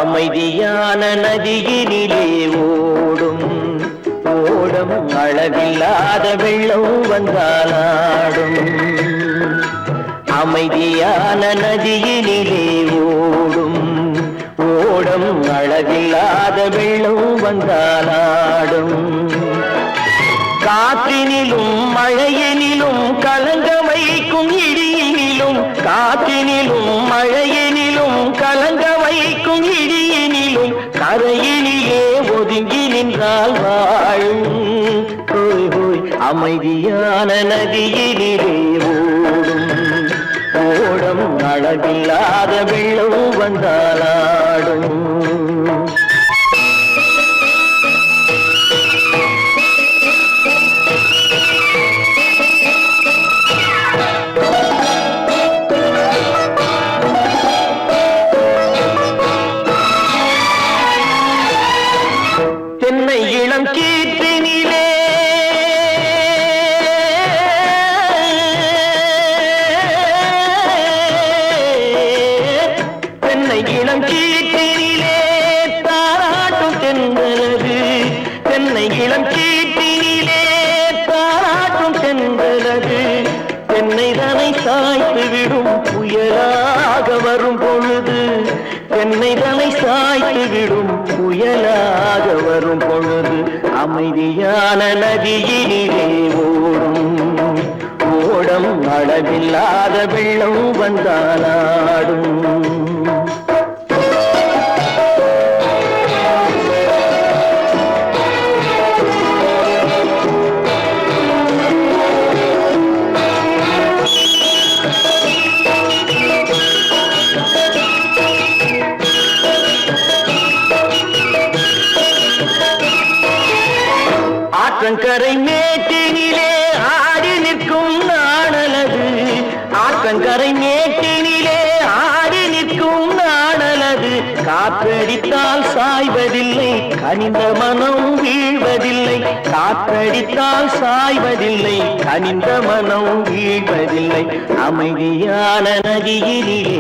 அமைதியான நதியினிலே ஓடும் ஓடம் அளவில்லாத வெள்ளம் வந்தாலாடும். அமைதியான நதியினிலே ஓடும் ஓடம் அளவில்லாத வெள்ளம் வந்தாலாடும். காற்றினிலும் மழையினிலும் கலங்க வைக்கும் இடியினிலும், காற்றினிலும் மழையினிலும் கலங்க வைக்கும் இடியினிலும், கரையினிலே ஒதுங்கி நின்றால் வாழும். ஹோய் ஹோய் அமைதியான நதியினிலே ஓடும் ஓடம் அளவில்லாத வெள்ளம் வந்தாலாடும். தென்னை இளம் கீற்றினிலே தென்னை இளம் கீற்றினிலே புயலாக வரும் பொழுது அமைதியான நதியினிலே ஓடும் ஓடம் அளவில்லாத வெள்ளம் வந்தாலாடும். ஆற்றங்கரை மேட்டினிலே ஆடி நிற்கும் நாணலது ஆற்றங்கரை மேட்டினிலே ஆடி நிற்கும் நாணலது காற்றடித்தால் சாய்வதில்லை கனிந்த மனம் வீழ்வதில்லை காற்றடித்தால் சாய்வதில்லை கனிந்த மனம் வீழ்வதில்லை அமைதியான நதியினிலே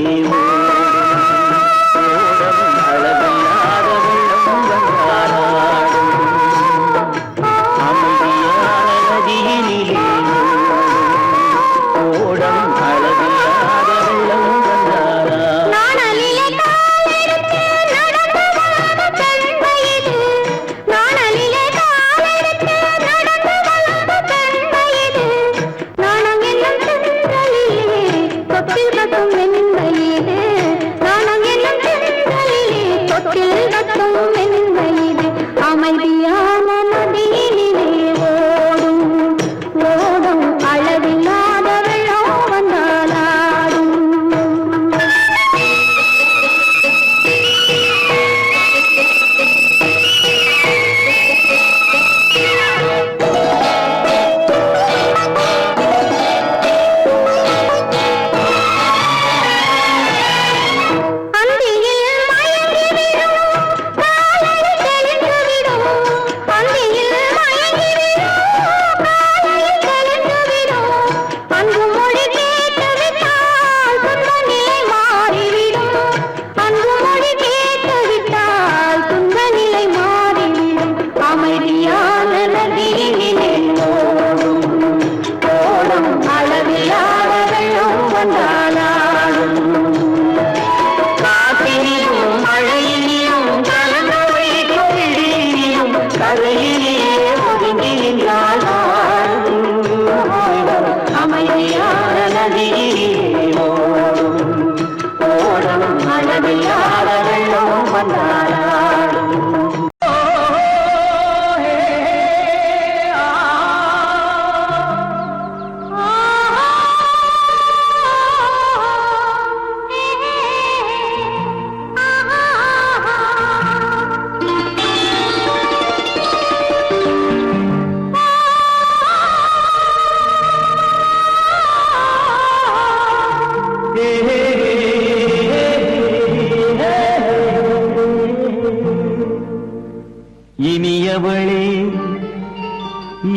இனியவளே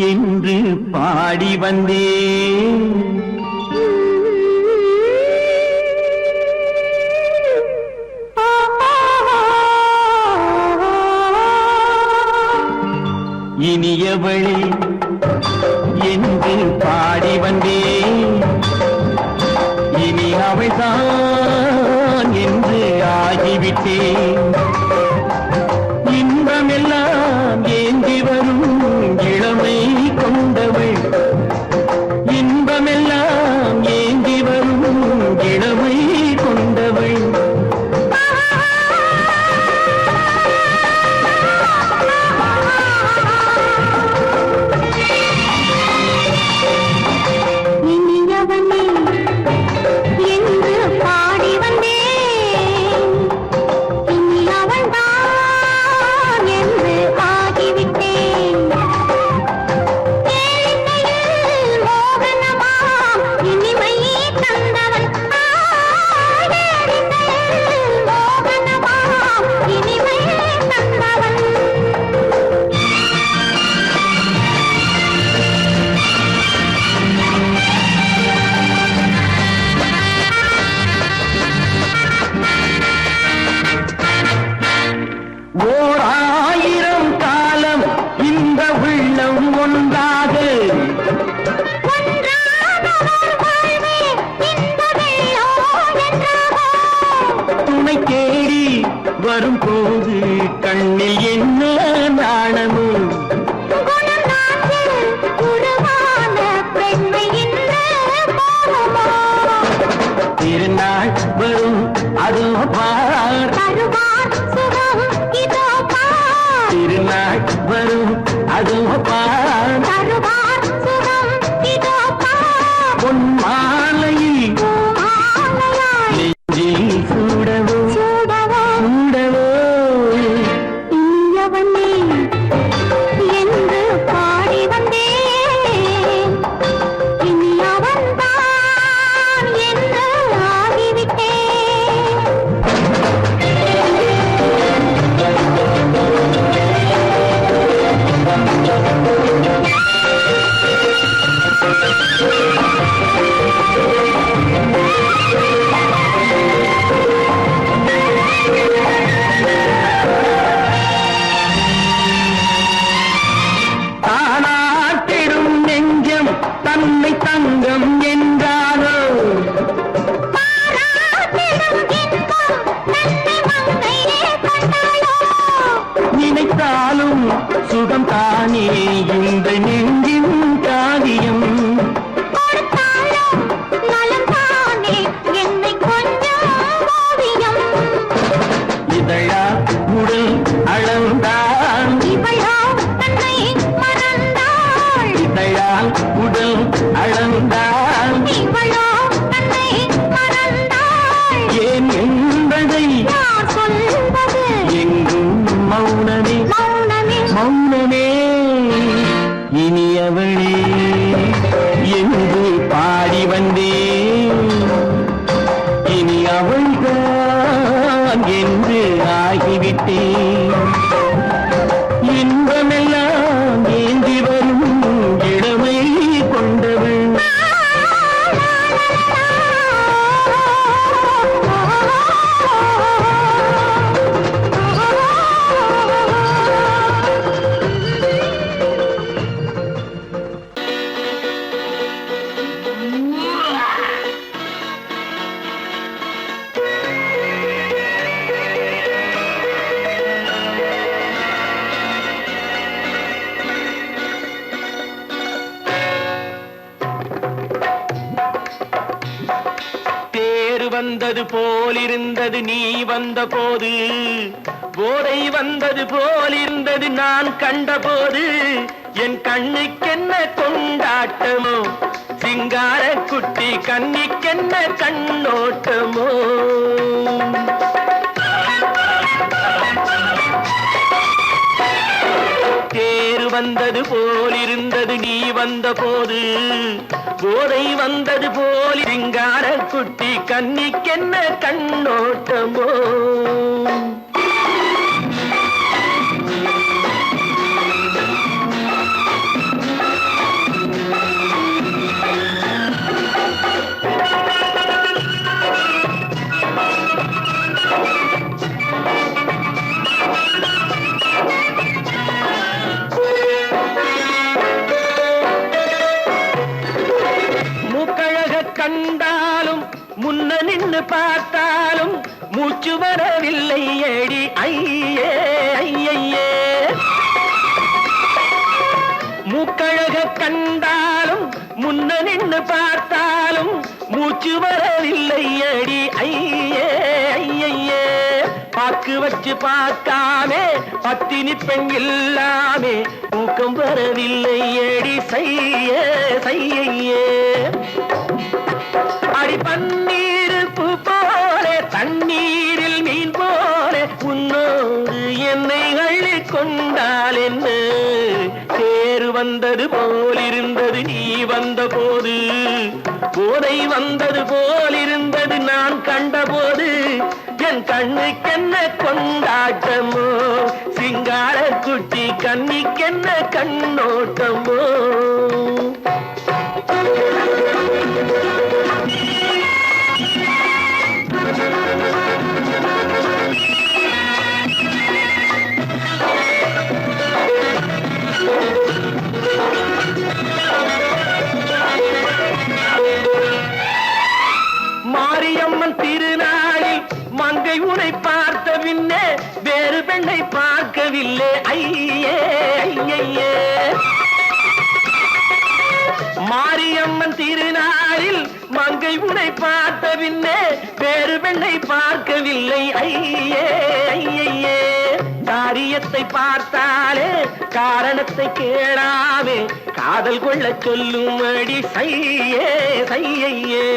என்று பாடி வந்தேன் இனியவளே என்று பாடி வந்தேன் இனி அவள்தான் என்று ஆகிவிட்டேன் இன்பமெல்லாம் ஏந்தி வரும் இளமை கொண்டவள் இன்பமெல்லாம் ஏந்தி வரும் இளமை கொண்டவள் வரும்போது கண்ணில் என்ன நாணமோ திருநாள் வரும் அதோ பார் திருநாள் வரும் அதோ பார் பொன் மாலையில் நெஞ்சில் சூடவோ சூடவோ இயவனே என்று பாடி வந்தேன் இனி அவன்தான் என்று ஆகிவிட்டேன் தானாட்டிடும் நெஞ்சம் தன்னை தங்கம் என்றாரோ நினைத்தாலும் சுகம் தானே இந்த நெஞ்சின் காரியம் இதழா உடல் அளந்தான் இதழால் உடல் அளந்தான் ஏன் என்பதை எங்கும் மௌனமே மௌனமே இனியவளே என்று பாடி வந்தேன் இனி அவள்தான் என்று ஆகிவிட்டேன் இன்பமெல்லாம் ஏந்தி வரும் இளமை கொண்டவள் வந்தது போலிருந்தது நீ வந்த போது போதை வந்தது போலிருந்தது நான் கண்டபோது என் கண்ணுக்கென்ன கொண்டாட்டமோ சிங்கார குட்டி கண்ணிக்கென்ன கண்ணோட்டமோ தேர் வந்தது போலிருந்தது நீ வந்த போது போதை வந்தது போல் சிங்கார குட்டி கண்ணிக்கென்ன கண்ணோட்டமோ கண்டாலும் முன்ன நின்னு பார்த்தாலும் மூச்சு வரவில்லை ஏடி ஐயே ஐயே மூக்கழக கண்டாலும் முன்ன நின்னு பார்த்தாலும் மூச்சு வரவில்லை ஏடி ஐயே ஐயே பாக்கு வச்சு பார்க்காமே பத்தினி பெண் இல்லாமே தூக்கம் வரவில்லை ஏடி செய்ய செய்யே அடி பன்னீர் பூ போல தண்ணீரில் மீன் போல உன்னோடு என்னை அள்ளி கொண்டால் என்ன தேர் வந்தது போலிருந்தது நீ வந்த போது போதை வந்தது போலிருந்தது நான் கண்டபோது என் கண்ணுக்கென்ன கொண்டாட்டமோ சிங்கார குட்டி கண்ணிக்கென்ன கண்ணோட்டமோ மாரியம்மன் திருநாளில் மங்கை உனை பார்த்த பின்னே மாரியம்மன் திருநாளில் மங்கை உன்னை பார்த்த பின்னே வேறு பெண்ணை பார்க்கவில்லை ஐயே ஐயே. காரியத்தை பார்த்தாலே காரணத்தை கேளாமே காதல் கொள்ள சொல்லும்படி சையே சையே.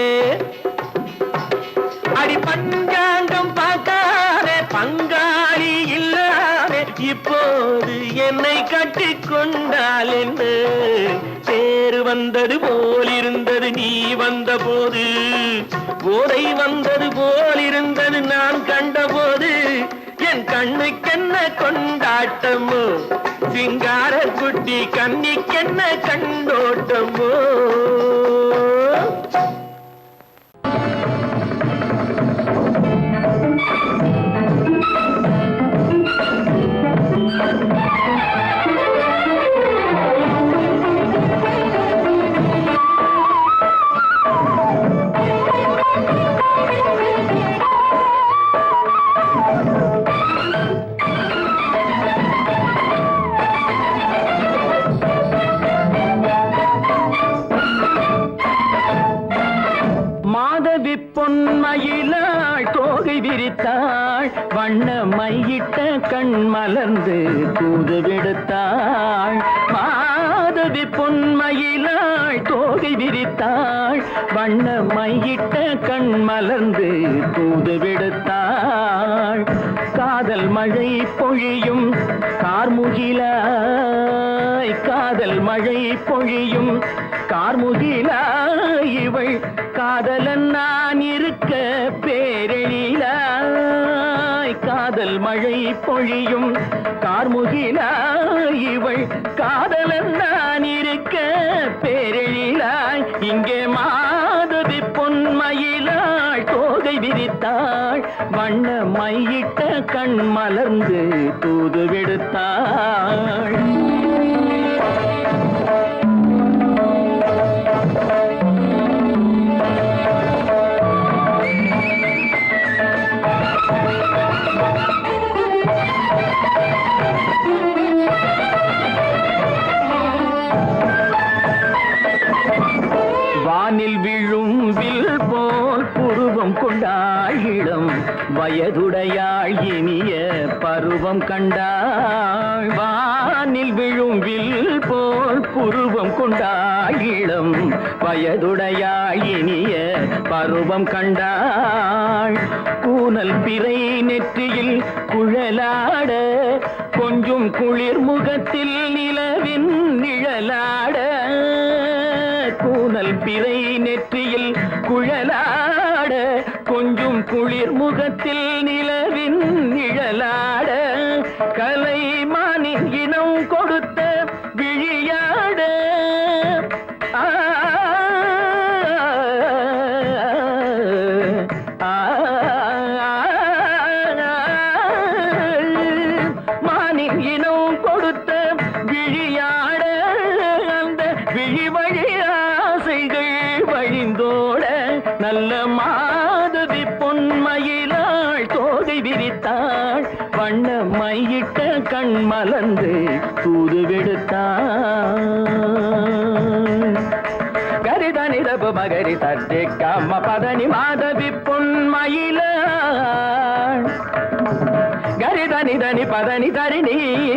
அடி பஞ்சாங்கம் பார்க்காதே பங்காளி இல்லாமே இப்போது என்னை கட்டி கொண்டால் என்ன பேரு வந்தது போலிருந்தது நீ வந்த போது போதை வந்தது போலிருந்தது நான் கண்டபோது என் கண்ணுக்கென்ன கொண்டாட்டமோ சிங்கார குட்டி கண்ணிக்கென்ன கண்டோட்டமோ. பொன்மயிலாள் தோகை விரித்தாள் வண்ண மையிட்ட கண் மலர்ந்து தூது விடுத்தாள். மாதவி பொன்மயிலாள் தோகை விரித்தாள் வண்ண மையிட்ட கண் மலர்ந்து தூது விடுத்தாள். காதல் மழை பொழியும் கார்முகிலாய் காதல் மழை பொழியும் கார்முகிலாய் இவள் காதலன் நான் இருக்க பேரெழிலாய். காதல் மழை பொழியும் கார்முகிலாய் இவள் காதலன் நான் இருக்க பேரெழிலாய். இங்கே மாதவி பொன்மயிலாள் தோகை விரித்தாள் வண்ண மையிட்ட கண் மலர்ந்து தூது விடுத்தாள். வானில் விழும் வில் போல் புருவம் கொண்டாள் இளம் வயதுடையாள் இனிய பருவம் கண்டாள். வானில் விழும் வில் போல் புருவம் கொண்டாள் இளம் வயதுடையாள் இனிய பருவம் கண்டாள். கூனல் பிறை நெற்றியில் குழலாட கொஞ்சம் குளிர் முகத்தில் நிலவின் நிழலாட. கூனல் பிறை நெற்றியில் குழலாட கொஞ்சம் குளிர் முகத்தில் நிலவின் நிழலாட. கலைமானின் இனம் கொடுத்த விழியாட மானின் இனம் கொடுத்த விழியாட. அந்த விழி வழி ஆசைகள் வழிந்தோட நல்ல மாதவி பொன்மயிலாள் தோகை விரித்தாள் வண்ண மையிட்ட கண் மலர்ந்து தூது விடுத்தாள். கரிதனி ரப மகரி தட்டி கம்ம பதனி மாதவி பொன்மயிலாள். கரிதனி தனி பதனி தரிணி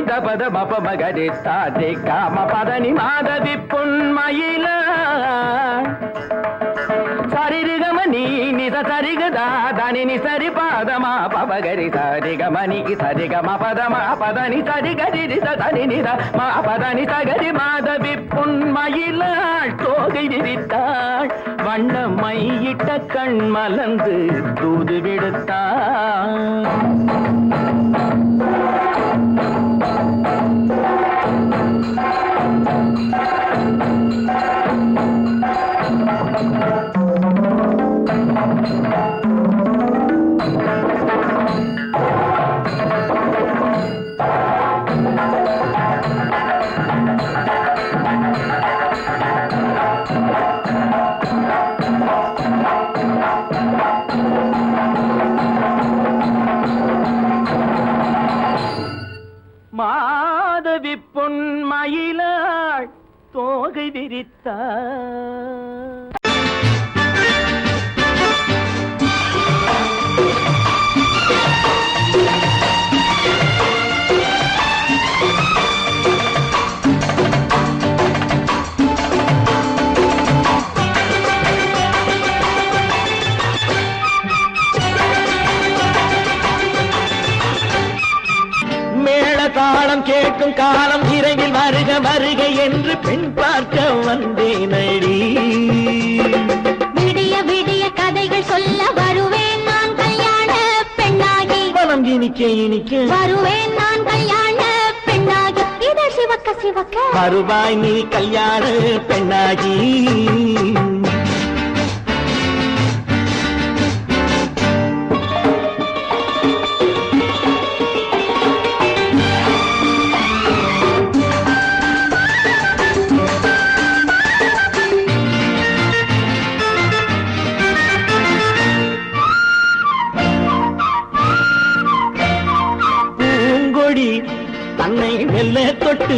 தபத மப மகரி தாட்டி காம பதனி மாதவி பொன்மயிலாள். சரிகமணி நித சரிகதா தனி நி சரி பாதமா பபகரி சரிகமணி சரிகம பதமா பதனி சரிகரி தனி நித மா பதனி சகரி மாதவி பொன்மயிலாள் தோகை விரித்தாள் வண்ண மையிட்ட கண் மலர்ந்து தூது விடுத்தாள். சிரித்தார். தாளம் கேட்கும் காலம் விரைவில் வருக வருக என்று பெண் பார்க்க வந்தேனடி. விடிய விடிய கதைகள் சொல்ல வருவேன் நான் கல்யாண பெண்ணாகி. மனம் இனிக்க இனிக்க வருவேன் நான் கல்யாண பெண்ணாகி. இதை சிவக்க சிவக்க வருவாய் நீ கல்யாண பெண்ணாகி. தன்னை மெல்ல தொட்டு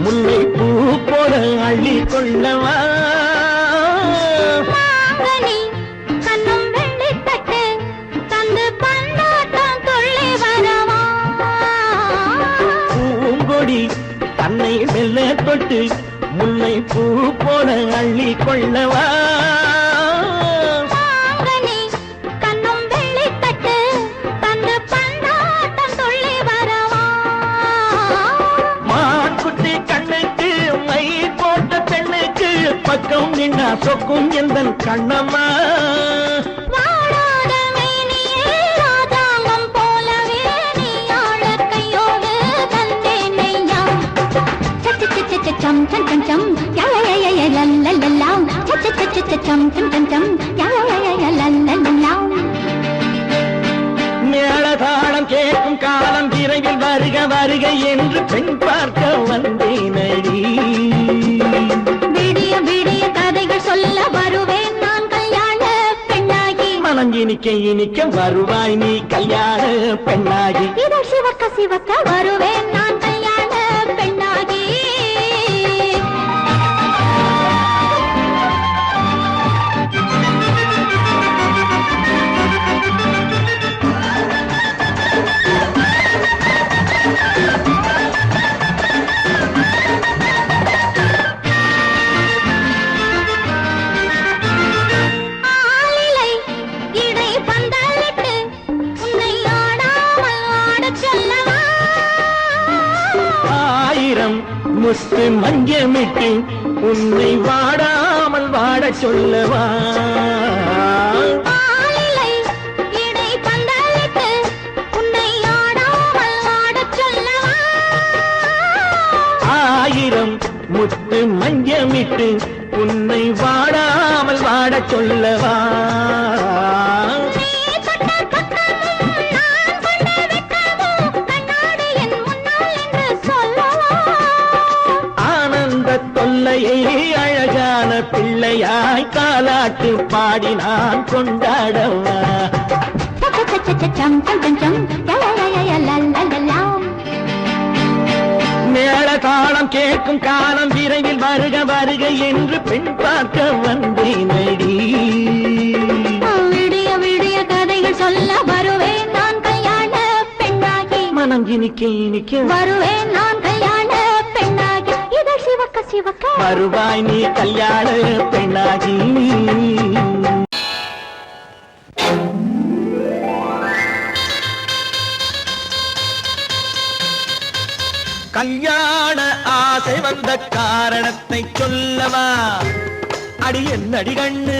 முல்லை பூ போல அள்ளி கொள்ளவா. கண்ணும் வெள்ளி தட்டு தந்து பந்தாட்டம் தொல்லை வரவா. பூங்கொடி தன்னை மெல்ல தொட்டு முல்லை பூ போல அள்ளி கொள்ளவா. பக்கம் நின்னா சொக்கும் எந்தன் கண்ணம்மா. வாழாத மேனியே ராஜாங்கம் போலவே நீ ஆழ கையோடு தந்தேனையா. சச்ச சச்ச சம் சம் சம் சம் யய லல்லல்லாம். சச்ச சச்ச சம் சம் சம் சம் யய லல்லல்லாம். மேளதாளம் கேட்கும் காலம் விரைவில் வருக வருக என்று பெண் பார்க்க வந்தேனடி. விடிய விடிய கதைகள் சொல்ல வருவேன் நான் கல்யாண பெண்ணாகி. மனம் இனிக்க இனிக்க வருவாய் நீ கல்யாண பெண்ணாகி. இதை சிவக்க சிவக்க வருவேன் நான் கல்யாண பெண்ணாகி. முத்து மஞ்சமிட்டு உன்னை வாடாமல் வாட சொல்லவா. ஆயிரம் முத்து மஞ்சமிட்டு உன்னை வாடாமல் வாட சொல்லவா. அழகான பிள்ளையாய் காலாட்டு பாடி நான் கொண்டாடவா. மேள தாளம் கேட்கும் காலம் விரைவில் வருக வருக என்று பெண் பார்க்க வந்தேனடி. விடிய விடிய கதைகள் சொல்ல வருவேன் நான் கல்யாண பெண்ணாகி. மனம் இனிக்க இனிக்க வருவேன் நான் கல்யாண பெண்ணாகி. இதை சிவக்க சிவக்க வருவாய் நீ கல்யாண பெண்ணாகி. கல்யாண ஆசை வந்த காரணத்தை சொல்லவா. அடி என்னடி கண்ணு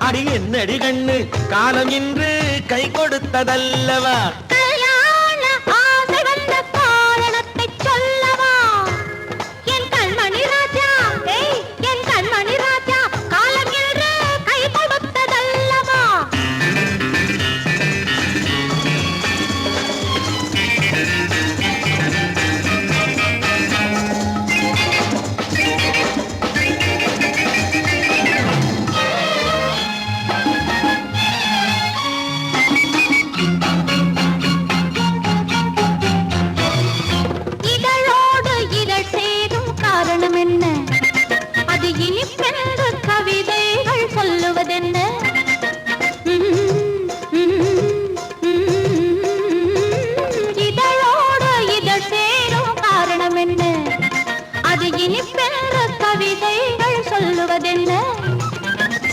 அடி என்னடி கண்ணு காலம் இன்று கை கொடுத்ததல்லவா. இனிப்பென்று கவிதைகள் சொல்லுவதென்ன இதழோடு இதழ் சேரும் காரணம் என்ன அது இனிப்பென்று கவிதைகள் சொல்லுவதென்ன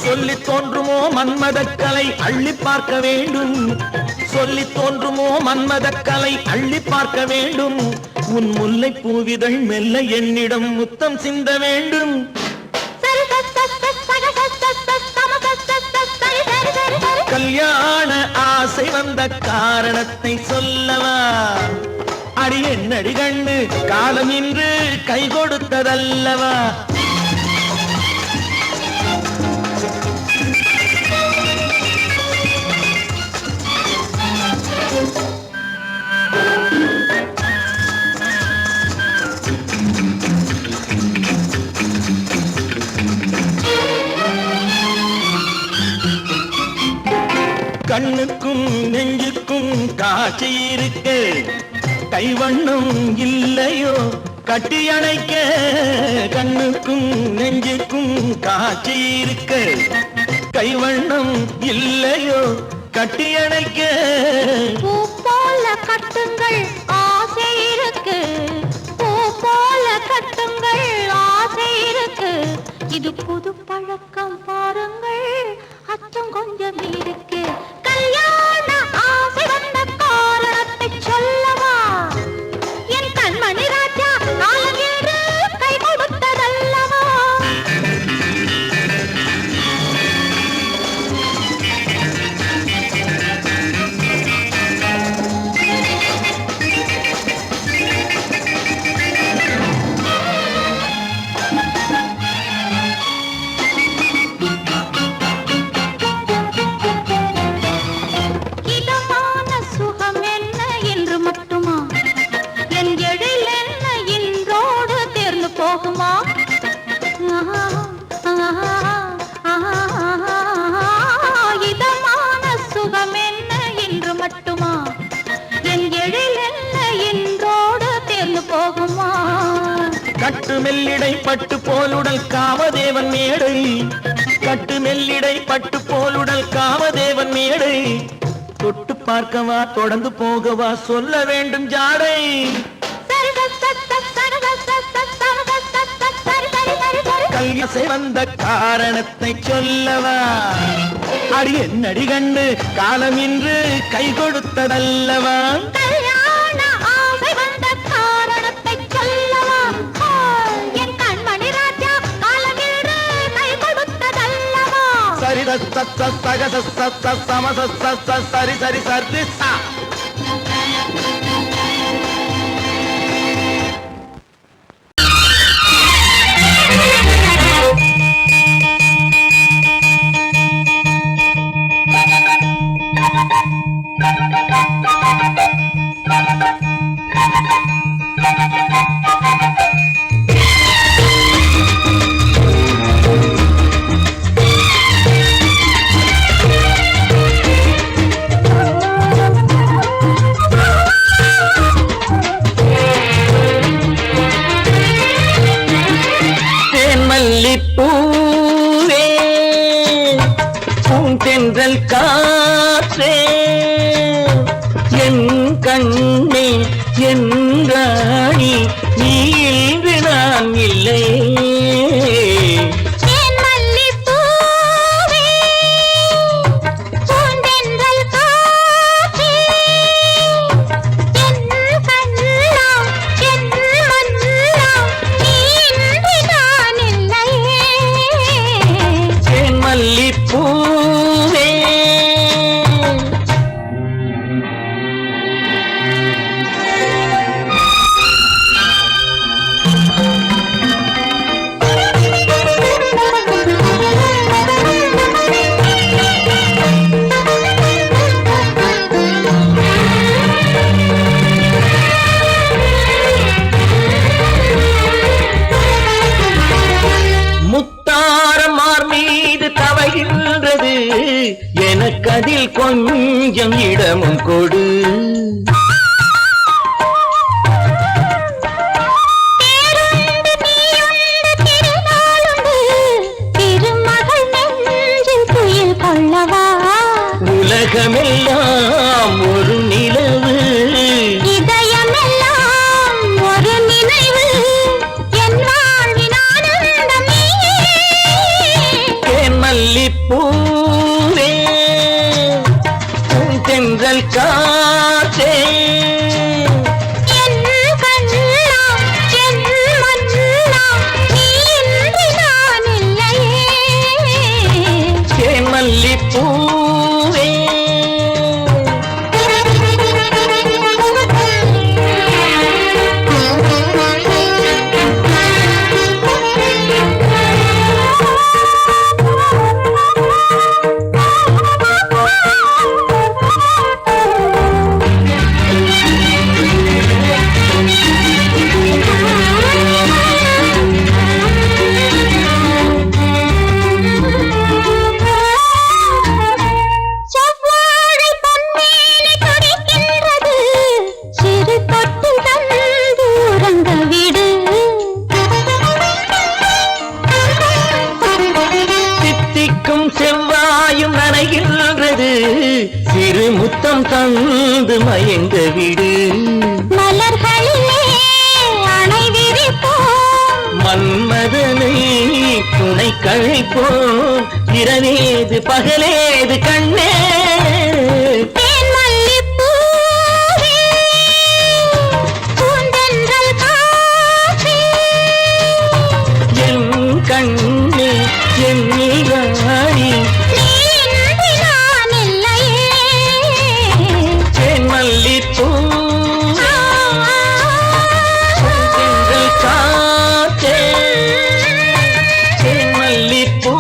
சொல்லி தோன்றுமோ மன்மதக்கலை அள்ளி பார்க்க வேண்டும் சொல்லி தோன்றுமோ மன்மதக்கலை அள்ளி பார்க்க வேண்டும் உன் முல்லை பூவிதழ் மெல்ல என்னிடம் முத்தம் சிந்த வேண்டும் கல்யாண ஆசை வந்த காரணத்தை சொல்லவா அடி என்னடி கண்டு காலம் இன்று கை கொடுத்ததல்லவா கண்ணுக்கும் நெஞ்சுக்கும் காட்சி இருக்கு கைவண்ணம் இல்லையோ கட்டி அணைக்க கண்ணுக்கும் நெஞ்சுக்கும் காட்சி இருக்கு கைவண்ணம் இல்லையோ கட்டி அணைக்க பூ போல கட்டுங்கள் ஆசை இருக்கு பூ போல கட்டுங்கள் ஆசை இருக்கு இது புது பழக்கம் பாருங்கள் அச்சம் கொஞ்சம் இருக்கு கல்யாண ஆசை வந்த காரணத்தை சொல்லவா என் கண்மணி ராஜா காலம் என்று கை கொடுத்ததல்லவா இதமான சுகம் என்ன என்று மட்டுமா என் எழில் என்ன என்றோடு தேர்ந்து போகுமா கட்டு மெல்லிடை பட்டு போலுடல் காமதேவன் மேடை கட்டு மெல்லிடை பட்டு போலுடல் காமதேவன் மேடை தொட்டு பார்க்கவா தொடர்ந்து போகவா சொல்ல வேண்டும் ஜாடை கல்யாசை வந்த காரணத்தை சொல்லவா அடி என்னடி கண்டு காலம் இன்று கை கொடுத்ததல்லவா கல்யாண ஆசை வந்த காரணத்தை சொல்லவா என் கண்மணி ராஜா காலம் என்று கை கொடுத்ததல்லவா சரி சம சரி சரி சரி சா பூவே பூந்தென்றல் காற்றே என் கண்ணே என் ராணி நீ இன்று நான் இல்லை எனக்கதில் கொஞ்சம் இடமும் கொடு இதயமெல்லாம் ஒரு நிலவு இதயமெல்லாம் ஒரு நினைவு என் வாழ்வின் ஆனந்தமே தேன் மல்லிப்பூவே தென்றல் காற்றே என் கண்ணா என் மன்னா நீ இன்றி நான் இல்லையே தேன் மல்லிப்பூவே செவ்வாழை பொன்மேனி துடிக்கின்றது சிறு தொட்டில் தந்து உறங்க விடு தித்திக்கும் செவ்வாயும் நனைகின்றது சிறு முத்தம் தந்து மயங்க விடு மலர்களிலே அணை விரிப்போம் மன்மதனை துணை கழிப்போம் இரவேது பகலேது கண்ணே தேன் மல்லிப்பூவே பூந்தென்றல் காற்றே என் கண்ணே என் நீராணி நீ இன்றி நான் இல்லையே தேன் மல்லிப்பூ தென்றல் காற்றே தேன் மல்லிப்பூ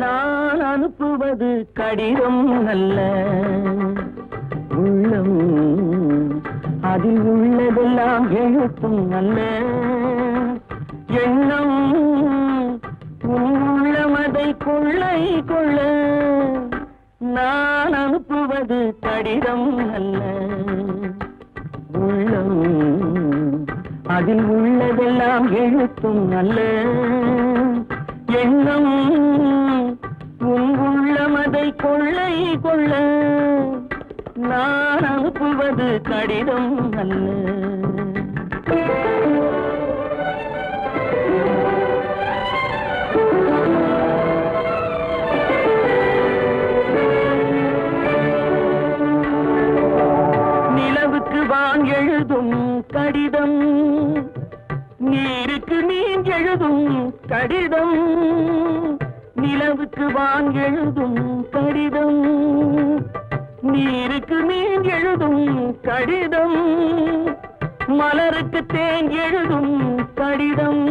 நான் அனுப்புவது கடிதம் அல்ல உள்ளம் அதில் உள்ளதெல்லாம் எழுத்தும் அல்ல எண்ணம் உன் உள்ளமதை கொள்ளை கொள்ள நான் அனுப்புவது கடிதம் அல்ல உள்ளம் அதில் உள்ளதெல்லாம் எழுத்தும் அல்ல எண்ணம் உன் உள்ளமதை கொள்ளை கொள்ள நான் அனுப்புவது கடிதம் அல்ல நிலவுக்கு வான் எழுதும் கடிதம் நீருக்கு நீர் எழுதும் கடிதம் நிலவுக்கு வான் எழுதும் கடிதம் நீருக்கு நீர் எழுதும் கடிதம் மலருக்கு தேன் எழுதும் கடிதம்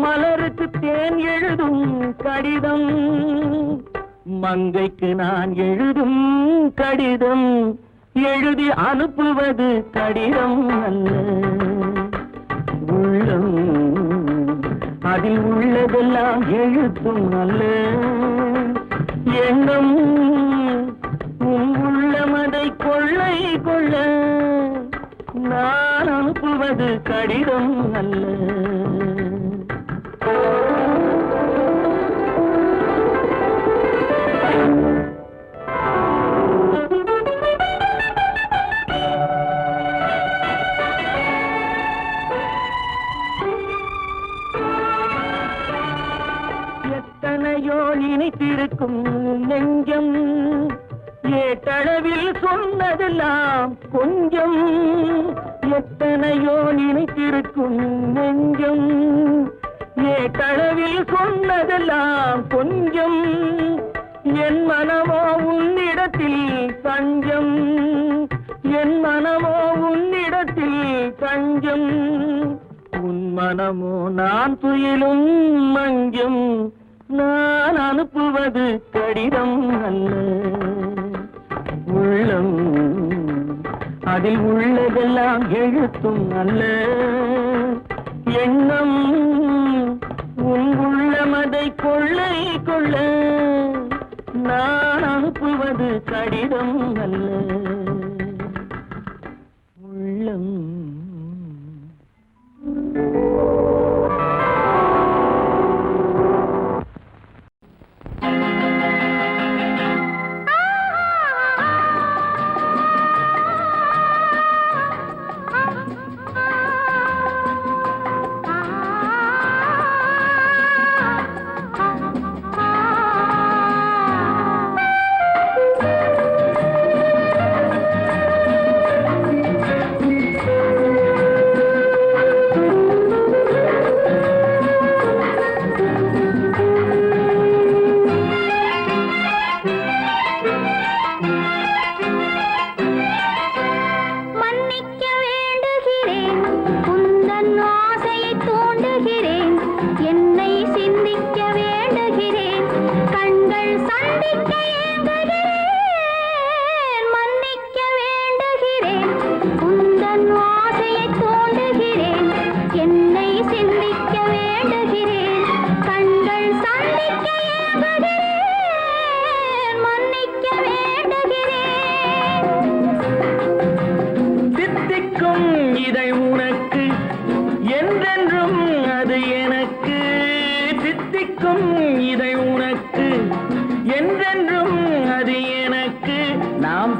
மலருக்கு தேன் எழுதும் கடிதம் மங்கைக்கு நான் எழுதும் கடிதம் எழுதி அனுப்புவது கடிதம் அல்ல உள்ளம் அதில் உள்ளதெல்லாம் எழுத்தும் அல்ல எண்ணம் உன் உள்ளமதை கொள்ளை கொள்ள நான் அனுப்புவது கடிதம் அல்ல எத்தனையோ நினைத்திருக்கும் நெஞ்சம் ஏட்டளவில் சொன்னதெல்லாம் கொஞ்சம் எத்தனையோ நினைத்திருக்கும் நெஞ்சம் ஏட்டளவில் சொன்னதெல்லாம் கொஞ்சம் என் மனமோ உன்னிடத்தில் தஞ்சம் என் மனமோ உன்னிடத்தில் தஞ்சம் உன் மனமோ நான் துயிலும் மஞ்சம் நான் அனுப்புவது கடிதம் அல்ல உள்ளம் அதில் உள்ளதெல்லாம் எழுத்தும் அல்ல எண்ணம் உன் உள்ளமதை கொள்ளை கொள்ள நான் அனுப்புவது கடிதம் அல்ல உள்ளம்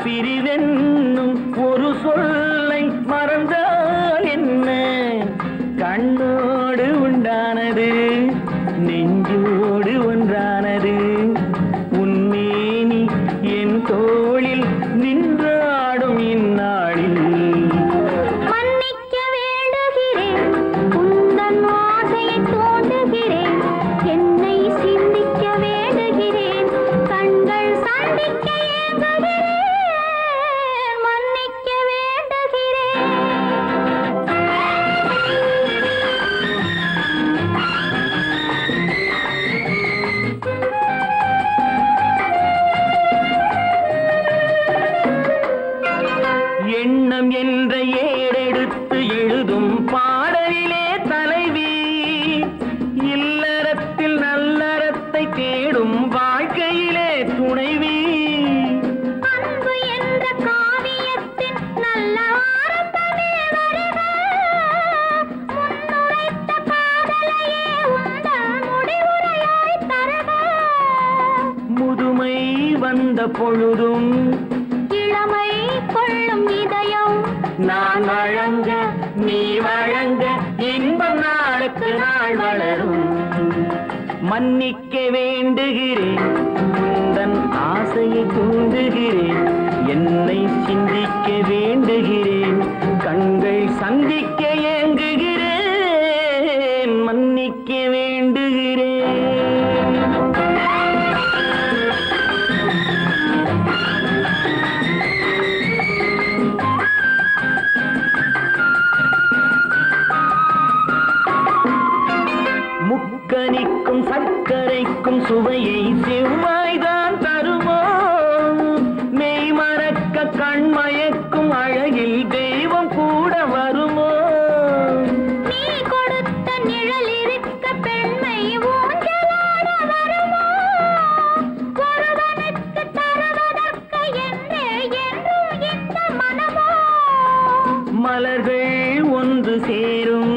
பிரிவென்னும் ஒரு சொல்லை மறந்தால் என்ன கண்ணோடு உண்டானது நெஞ்சோடு ஒன்றானது உன்மேனி என் தோளில் நின்றாடும் இந்நாளில் மன்னிக்க வேண்டுகிறேன் உந்தன் ஆசையை தோண்டுகிறேன் என்னை சிந்திக்க வேண்டுகிறேன் கண்கள் சந்திக்க எண்ணம் என்ற ஏடெடுத்து எழுதும் பாடலிலே தலைவி இல்லறத்தில் நல்லறத்தை தேடும் வாழ்க்கையிலே துணைவி அன்பு என்ற காவியத்தின் நல்ல வார்த்தையே வருக முன்னுரைத்த காதலையே உந்தன் முடிவுரையாய் தருக முதுமை வந்த பொழுதும் இளமை கொள்ளும் இதயம் நான் வழங்க நீ வழங்க இன்பம் நாளுக்கு நாள் வளரும் மன்னிக்க வேண்டுகிறேன் உந்தன் ஆசையை தூண்டுகிறேன் என்னை சிந்திக்க வேண்டுகிறேன் கண்கள் சந்திக்க ஏங்குகிறேன் மன்னிக்க வேண்டுகிறேன் முக்கனிக்கும் சர்க்கரைக்கும் சுவையை செவ்வாய்தான் தருமோ மெய் மறக்க கண்மயக்கும் அழகில் தெய்வம் கூட வருமோ நீ கொடுத்த நிழல் இருக்க பெண்மை ஊஞ்சலாட வருமோ ஒருவனுக்கு தருவதற்கு என்றே என்றும் இந்த மனமோ மலர்கள் ஒன்று சேரும்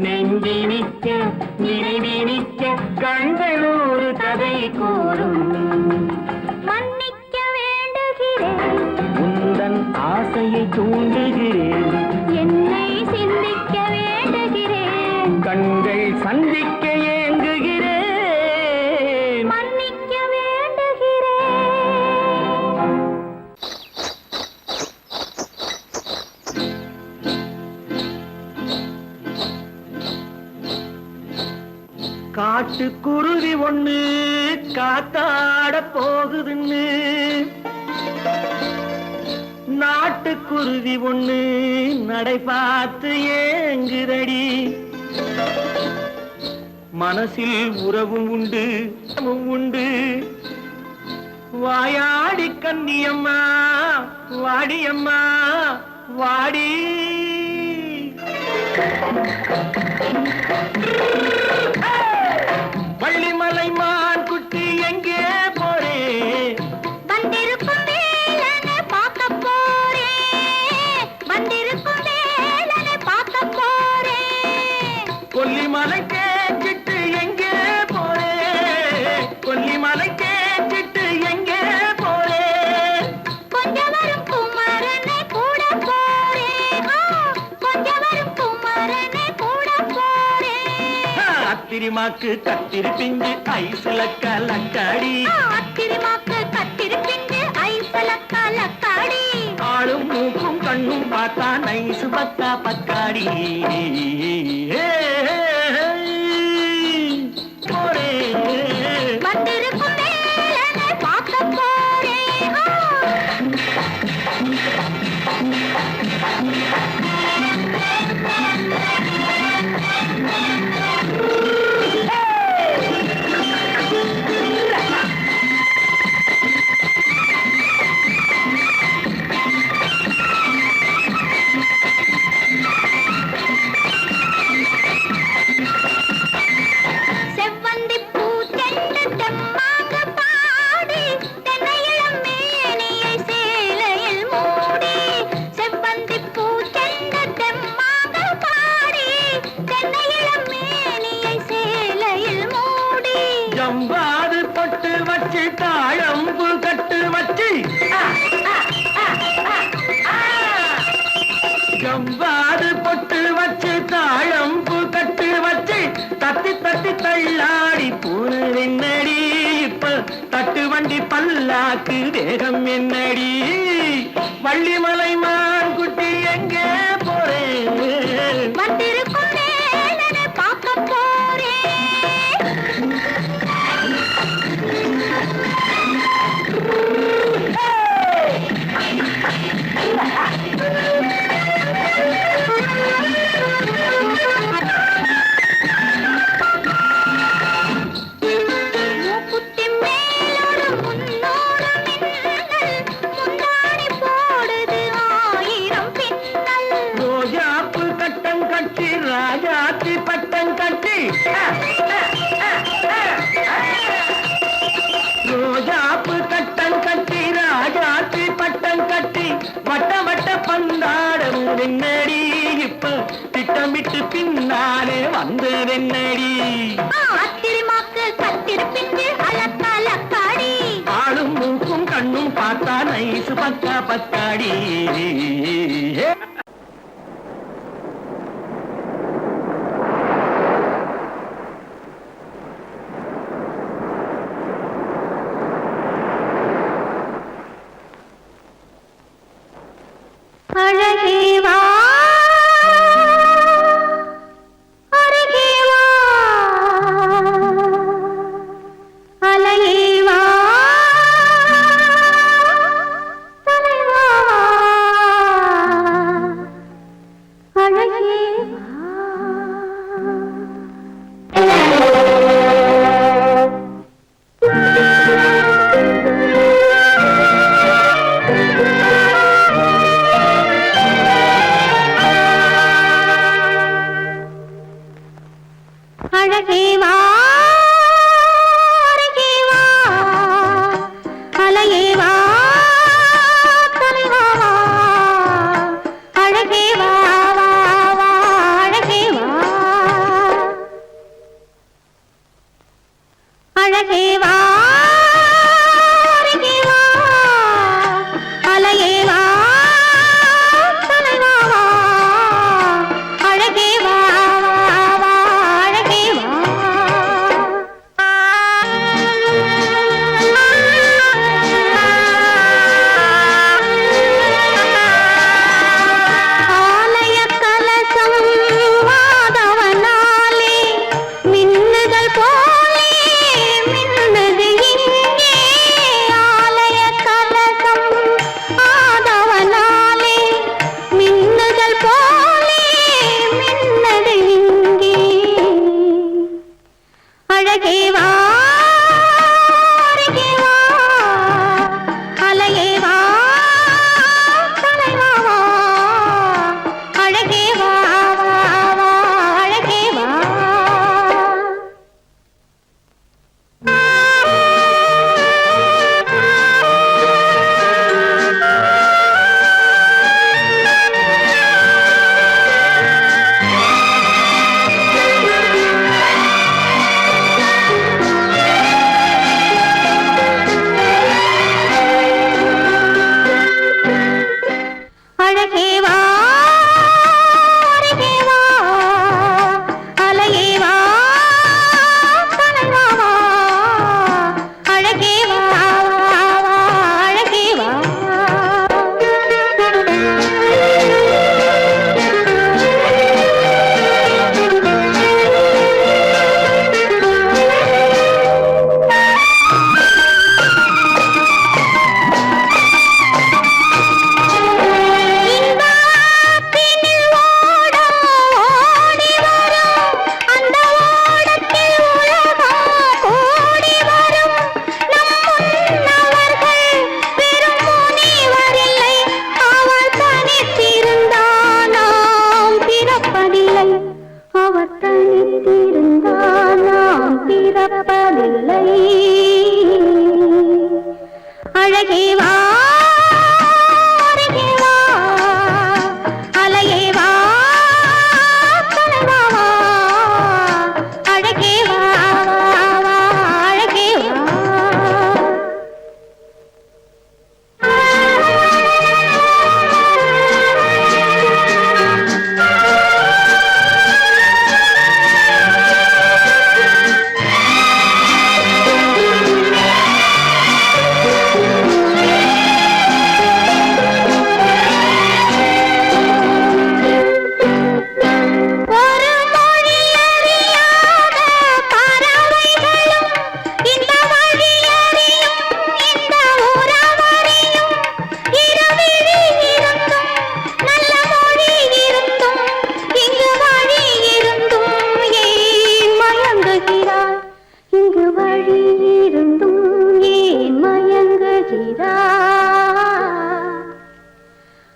நெஞ்சினிக்க நினைவினிக்க கண்கள் ஒரு கதை கூறும் மன்னிக்க வேண்டுகிறேன் உந்தன் ஆசையை தூண்டுகிறேன் என்னை சிந்திக்க வேண்டுகிறேன் கண்கள் சந்திக்க ஏங்குகிறேன் மன்னிக்க வேண்டுகிறேன் காட்டுக்குருவி ஒண்ணு காத்தாட போகுதுன்னு நாட்டுக்குருவி ஒண்ணு நடை பார்த்து ஏங்குதடி மனசில் உறவும் உண்டு உண்டு வாயாடி கன்னியம்மா வாடியம்மா வாடி. வள்ளிமலை மான் குட்டி எங்கே போறே? வந்திருக்கும் வேலனை பார்க்க போறேன், வந்திருக்கும் வேலனை பார்க்க போறேன். கொல்லிமலை கேச்சிட்டு எங்கே போறே? கொல்லிமலை கேச்சிட்டு எங்கே போறே? கொஞ்சம் வரும் குமரனை கூட போறேன், கொஞ்சம் வரும் குமரனை கூட போறேன். அத்திரிமாக்கு கத்திரி பிஞ்சு ஐசுல கலக்காடி, அத்திரிமாக்கு கத்திரி பிஞ்சு ஐசுல கலக்காடி. ஆளும் மூக்கும் கண்ணும் பார்த்தா நைசு பக்கா பக்காடி. போரே வந்திருக்கும் வேலனை பார்க்க போறேன். செவ்வந்தி பூ செண்டு தெம்மாக பாடி, தென்னையிளம் மேனியை சேலையில் மூடி. செவ்வந்தி பூ செண்டு தெம்மாக பாடி, தென்னையிளம் மேனியை சேலையில் மூடி. ஜம்பாது பொட்டு வச்சு தாழம்பு கட்டு வச்சு, ஜம்பாது பொட்டு வச்சு தாழம்பு கட்டு வச்சு, தத்தி தத்தி தள்ளாடி பூனு என்னடி. இப்ப தட்டு வண்டி பல்லாக்கு வேகம் என்னடி. வள்ளிமலை மான் குட்டி எங்கே போறேன்? வந்திருக்கும் வேலனை பார்க்க போறேன். மூக்குத்தி மேலோடு முன்னோடு மின்னல், முந்தாணி போடுது ஆயிரம் பின்னல். ரோஜாப்பு கட்டம் கட்டி ராஜாத்தி பட்டம் கட்டி, ரோஜாப்பு கட்டம் கட்டி ராஜாத்தி பட்டம் கட்டி, வட்ட வட்ட பந்தாடம் என்னடி. இப்ப திட்டமிட்டு பின்னாலே வந்து என்னடி. அத்திரிமாக்கு கத்திரி பிஞ்சு அலக்காடி. ஆளும் மூக்கும் கண்ணும் பார்த்தா நைசு பக்கா பக்காடி. அழகே வா, அருகே வா, அலையே வா, தலைவா, அழகே வா. அழகே வா அருகே வா அலையே வா கனவா வா அழகே வா வா அழகே வா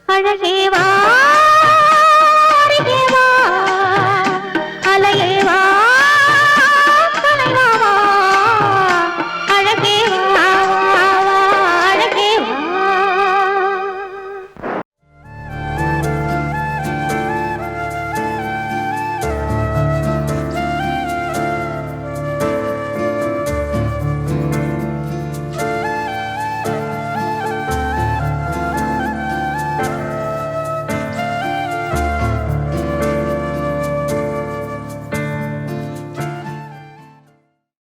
அழகே வா